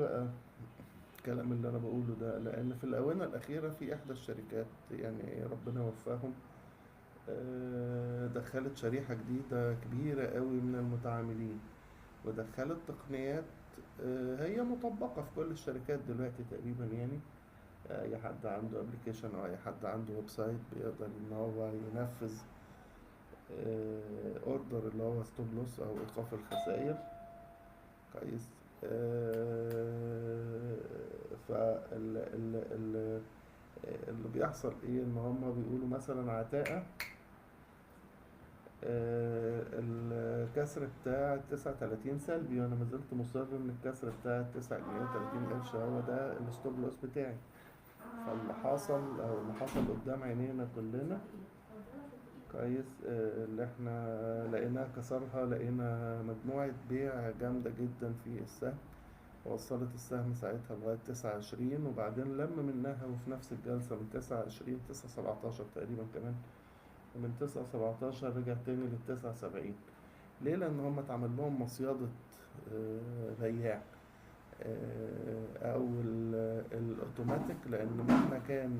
بقى الكلام اللي انا بقوله ده؟ لان في الاونة الاخيرة في احدى الشركات، يعني ربنا يوفقهم، دخلت شريحة جديدة كبيرة قوي من المتعاملين، ودخلت تقنيات هي مطبقة في كل الشركات دلوقتي تقريبا يعني. اي حد عنده ابلكيشن او اي حد عنده ويب سايت بيقدر ان هو ينفذ اوردر اللي هو ستوب لوس او ايقاف الخسائر. كويس. اللي بيحصل ايه؟ ان هم بيقولوا مثلا عتاقة الكسر بتاع 39 سلبي، وانا ما زلت مصر ان الكسر بتاع 9 جنيه و30 قرش هو ده الستوب لوس بتاعي. فاللي حصل او اللي حصل قدام عينينا كلنا، كويس، اللي احنا لقيناها كسرها، لقينا مجموعة بيع جامدة جدا في السهم، وصلت السهم ساعتها لغاية 29، وبعدين لم منها وفي نفس الجلسة من 29 9 17 تقريبا كمان، ومن 9 17 رجع تاني ل 79. ليه؟ لأن هم اتعمل لهم مصيادة بياع، أو الأوتوماتيك، لأن مهما كان